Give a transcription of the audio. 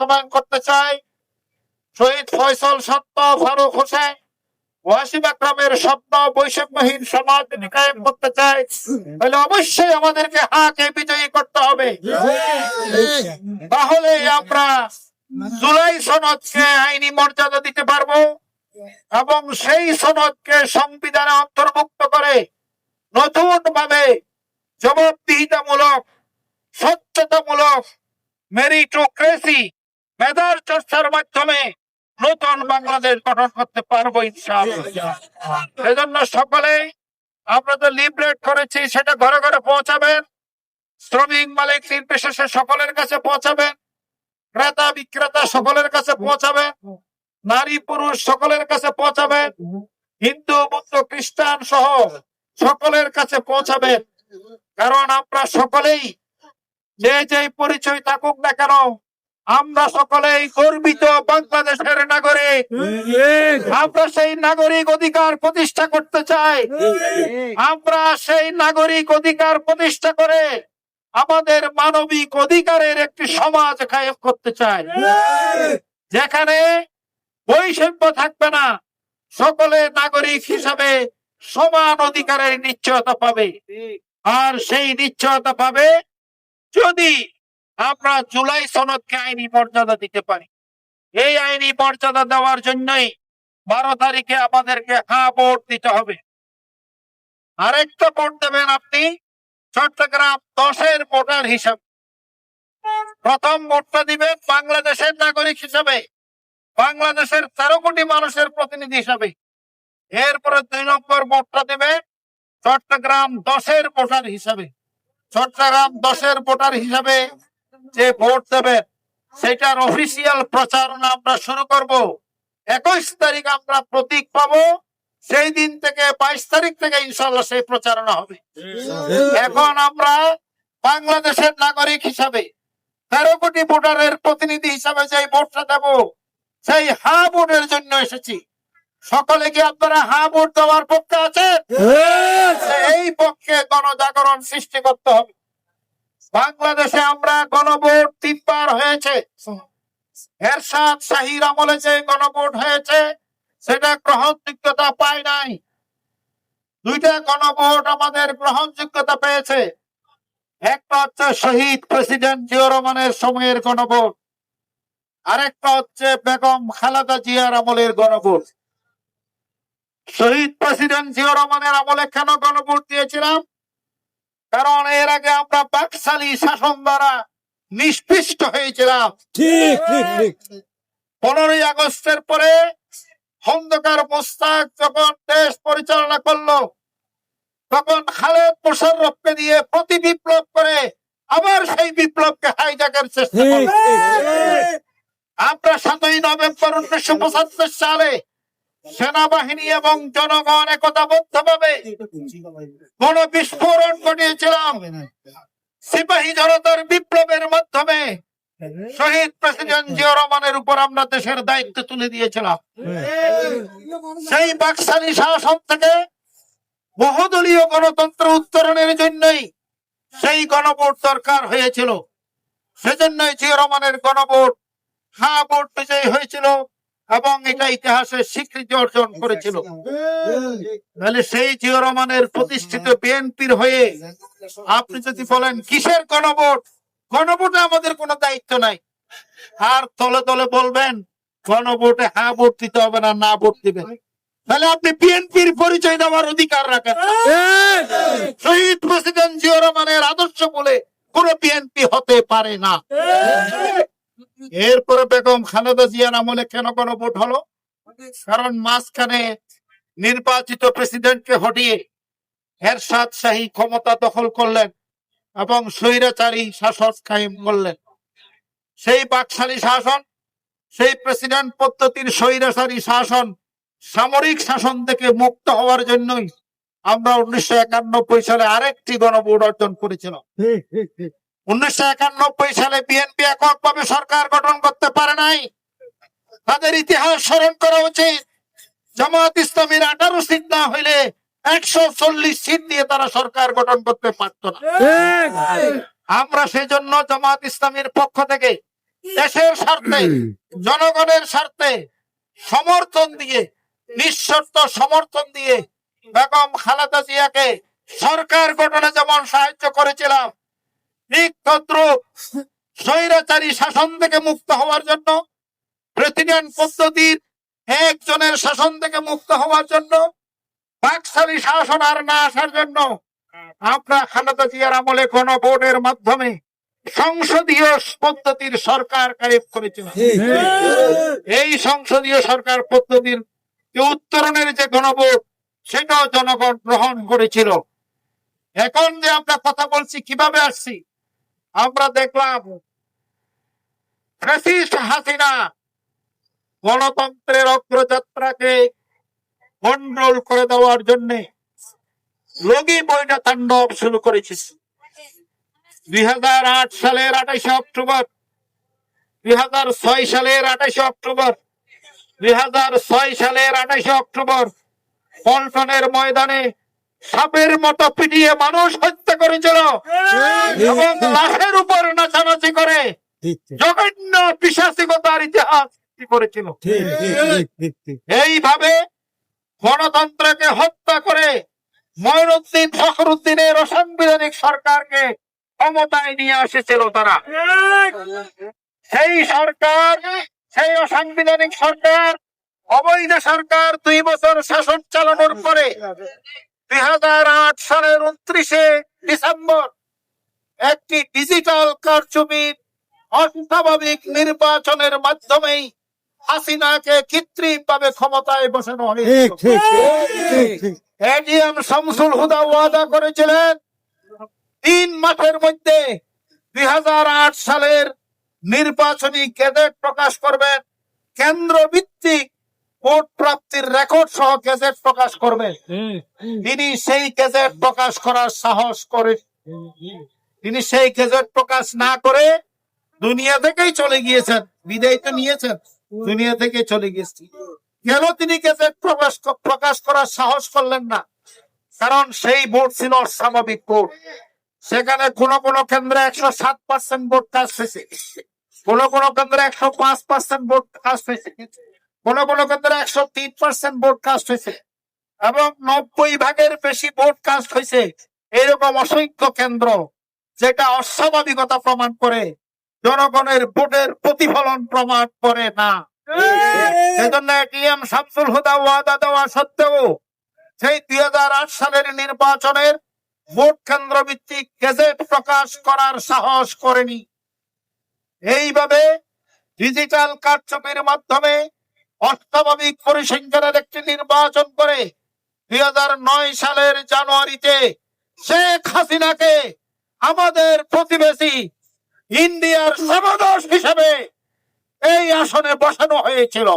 বাস্তবায়ন করতে চাই, শহীদ ফয়সল সত্য, ফারুক হোসেন, ওয়াসিম আকরামের স্বপ্ন বৈষম্যহীন সমাজ যদি কায়েম করতে চাই, তাহলে অবশ্যই আমাদেরকে হাকে বিজয়ী করতে হবে। তাহলে আমরা জুলাই সনদকে আইনি মর্যাদা দিতে পারবো এবং সেই সনদকে সংবিধানে অন্তর্ভুক্ত করে নতুন ভাবে জবাবদিহিতামূলক, স্বচ্ছতামূলক, মেরিটোক্রেসি, মেধার চর্চার মাধ্যমে নতুন বাংলাদেশ গঠন করতে পারবো ইনশাআল্লাহ। সেজন্য সকলে আমরা তো লিফলেট করেছি, সেটা ঘরে ঘরে পৌঁছাবেন, শ্রমিক মালিক নির্বিশেষে সকলের কাছে পৌঁছাবেন, ক্রেতা বিক্রেতা সকলের কাছে পৌঁছাবেন, নারী পুরুষ সকলের কাছে পৌঁছাবেন, হিন্দু বৌদ্ধ খ্রিস্টান সহ সকলের কাছে পৌঁছাবেন। কারণ আমরা সকলেই যে পরিচয় থাকুক না কেন, আমরা সকলেই গর্বিত বাংলাদেশের নাগরিক। আমরা সেই নাগরিক অধিকার প্রতিষ্ঠা করতে চাই। আমরা সেই নাগরিক অধিকার প্রতিষ্ঠা করে আমাদের মানবিক অধিকারের একটি সমাজ কায়েম করতে চাই, যেখানে বৈষম্য থাকবে না, সকলে নাগরিক হিসাবে সমান অধিকারের নিশ্চয়তা পাবে। আর সেই নিশ্চয়তা পাবে যদি আমরা জুলাই সনদকে আইনি মর্যাদা দিতে পারি। এই আইনি মর্যাদা দেওয়ার জন্যই 12 তারিখে আমাদেরকে হ্যাঁ ভোট দিতে হবে। আরেকটা ভোট দেবেন আপনি চট্টগ্রাম 10-এর ভোটার হিসাবে। প্রথম ভোটটা দিবেন বাংলাদেশের নাগরিক হিসাবে, বাংলাদেশের 13 কোটি মানুষের প্রতিনিধি হিসাবে। এরপরে 2 নম্বর ভোটটা দেবে চট্টগ্রাম 10-এর ভোটার হিসাবে। চট্টগ্রাম 10-এর ভোটার হিসাবে যে ভোট দেবেন, সেটার অফিসিয়াল প্রচারণা আমরা শুরু করব। 21 তারিখ আমরা প্রতীক পাবো, সেই দিন থেকে 22 তারিখ থেকে ইনশাআল্লাহ সেই প্রচারণা হবে। এখন আমরা বাংলাদেশের নাগরিক হিসাবে 13 কোটি ভোটারের প্রতিনিধি হিসাবে যে ভোটটা দেব, সেই হ্যাঁ ভোটের জন্য এসেছি। সকলে কি আপনারা হ্যাঁ ভোট দেওয়ার পক্ষে আছেন? এই পক্ষে গণজাগরণ সৃষ্টি করতে হবে। বাংলাদেশে আমরা গণভোট 3 বার হয়েছে। এরশাদ শাহীর আমলে যে গণভোট হয়েছে সেটা গ্রহণযোগ্যতা পায় নাই। 2টা গণভোট আমাদের গ্রহণযোগ্যতা পেয়েছে। একটা হচ্ছে শহীদ প্রেসিডেন্ট জিয়াউর রহমানের সময়ের গণভোট, আরেকটা হচ্ছে বেগম খালেদা জিয়ার আমলের গণভোট। শহীদ প্রেসিডেন্ট জিয়াউর রহমানের আমলে কেন গণভোট দিয়েছিলাম? কারণ এর আগে আমরা বাকশালী শাসন দ্বারা নিষ্পৃষ্ট হয়েছিলাম। 15ই আগস্টের পরে খন্দকার মোশতাক যখন দেশ পরিচালনা করলো, তখন খালেদ মোশাররফকে দিয়ে প্রতি বিপ্লব করে আবার সেই বিপ্লবকে হাইজ্যাকের চেষ্টা করলো। আমরা 7ই নভেম্বর 1975 সালে সেনাবাহিনী এবং জনগণ একতাবদ্ধভাবে গণবিস্ফোরণ ঘটিয়েছিলাম। সিপাহী জনতার বিপ্লবের মাধ্যমে শহীদ প্রেসিডেন্ট জিয়াউর রহমানের উপর আমরা দেশের দায়িত্ব তুলে দিয়েছিলাম। সেই বাকশালী শাসন থেকে বহুদলীয় গণতন্ত্র উত্তরণের জন্যই সেই গণভোট দরকার হয়েছিল। সেজন্যই জিয়াউর রহমানের গণভোট হ্যাঁ ভোট বিজয়ী হয়েছিল এবং এটা ইতিহাসে স্বীকৃতি অর্জন করেছিল। তাহলে সেই জিয়াউর রহমানের প্রতিষ্ঠিত বিএনপির হয়ে আপনি যদি বলেন কিসের গণভোট, গণভোটে আমাদের কোনো দায়িত্ব নাই, আর তলে তলে বলবেন গণভোটে হ্যাঁ ভোট দিতে হবে না, না ভোট দিবেন, তাহলে আপনি বিএনপির পরিচয় দেওয়ার অধিকার রাখেন। শহীদ প্রেসিডেন্ট জিয়াউর রহমানের আদর্শ বলে কোন বিএনপি হতে পারে না। এরপরে বেগম খালেদা জিয়ার আমলে কেন গণভোট হলো? কারণ মাঝখানে নির্বাচিত প্রেসিডেন্টকে হটিয়ে এরশাদ শাহী ক্ষমতা দখল করলেন এবং স্বৈরাচারী শাসন কায়েম করলেন। সেই বাকশালী শাসন, সেই প্রেসিডেন্ট পদ্ধতির স্বৈরাচারী শাসন, সামরিক শাসন থেকে মুক্ত হওয়ার জন্যই আমরা 1991 সালে আরেকটি গণভোট অর্জন করেছিলাম। 1991 সালে বিএনপি এককভাবে সরকার গঠন করতে পারে নাই। তাদের ইতিহাস স্মরণ করা উচিত। জামাত ইসলামীর 18 সিট না হইলে 140 সিট দিয়ে তারা সরকার গঠন করতে পারত না। আমরা সেজন্য জামাত ইসলামীর পক্ষ থেকে দেশের স্বার্থে, জনগণের স্বার্থে সমর্থন দিয়ে, নিঃশর্ত সমর্থন দিয়ে বেগম খালেদা জিয়াকে সরকার গঠনে যেমন সাহায্য করেছিলাম, ঠিক তদ্রুপ স্বৈরাচারী শাসন থেকে মুক্ত হওয়ার জন্য, প্রেসিডেন্ট পদ্ধতির একজনের শাসন থেকে মুক্ত হওয়ার জন্য, বাকশালী শাসন আর না আসার জন্য আমরা খালেদা জিয়ার আমলে গণভোটের মাধ্যমে সংসদীয় পদ্ধতির সরকার কায়েম করেছিলাম। এই সংসদীয় সরকার পদ্ধতির উত্তরণের যে গণভোট, সেটাও জনগণ গ্রহণ করেছিল। এখন যে আমরা কথা বলছি, কিভাবে আসছি, আমরা দেখলাম ফ্যাসিস্ট হাসিনা গণতন্ত্রের অগ্রযাত্রাকে কন্ট্রোল করে দেওয়ার জন্য লগি বইটা তাণ্ডব শুরু করেছে। 2008 সালের 28 অক্টোবর, 2006 সালের 28 অক্টোবর, 2006 সালের 28 অক্টোবর পল্টনের ময়দানে সাপের মতো পিটিয়ে মানুষ হত্যা করেছিল এবং লাশের উপর নাচানাচি করে জঘন্য পিশাচিকতার ইতিহাস সৃষ্টি করেছিল। এইভাবে গণতন্ত্রকে হত্যা করে মঈনুদ্দিন ফখরুদ্দিনের অসাংবিধানিক সরকারকে ক্ষমতায় নিয়ে এসেছিল তারা। সেই সরকার, সেই অসাংবিধানিক সরকার, অবৈধ সরকার 2 বছর শাসন চালানোর পরে 2008 সালের 29 ডিসেম্বর একটি ডিজিটাল কারচুপির অস্বাভাবিক নির্বাচনের মাধ্যমেই হাসিনাকে কৃত্রিম ভাবে ক্ষমতায় বসানো হয়েছে। এডিএম শামসুল হুদা ওয়াদা করেছিলেন 3 মাসের মধ্যে 2008 সালের নির্বাচনী গেজেট প্রকাশ করবেন, কেন্দ্র ভিত্তিক ভোট প্রাপ্তির রেকর্ড সহ গেজেট প্রকাশ করবেন। তিনি সেই গেজেট প্রকাশ করার সাহস করে, তিনি সেই গেজেট প্রকাশ না করে দুনিয়া থেকেই চলে গিয়েছেন। বিদায় তো নিয়েছেন, দুনিয়া থেকে চলে গিয়েছেন। কেন তিনি গেজেট প্রকাশ করার সাহস করলেন না? কারণ সেই ভোট ছিল অস্বাভাবিক ভোট। সেখানে কোন কোন কেন্দ্রে 107% ভোট কাস্ট হয়েছে, কোন কোন কেন্দ্রে 105% ভোট কাস্ট হয়েছে, কোন কোন কেন্দ্রে 103% ভোট কাস্ট হয়েছে এবং 90 ভাগের বেশি ভোট কাস্ট হয়েছে। এরকম অসংখ্য কেন্দ্র, যেটা অস্বাভাবিকতা প্রমাণ করে, জনগণের ভোটের প্রতিফলন প্রমাণ করে না। সেজন্য এটিএম শামসুল হুদা ওয়াদা দেওয়া সত্ত্বেও সেই 2008 সালের নির্বাচনের ভোট কেন্দ্র ভিত্তিক গেজেট প্রকাশ করার সাহস করেনি। এইভাবে ডিজিটাল কারচুপির মাধ্যমে অস্বাভাবিক পরিসংখ্যানের একটি নির্বাচন করে 2009 সালের জানুয়ারিতে শেখ হাসিনাকে আমাদের প্রতিবেশী ইন্ডিয়ার সমাদর্শ হিসেবে এই আসনে বসানো হয়েছিল।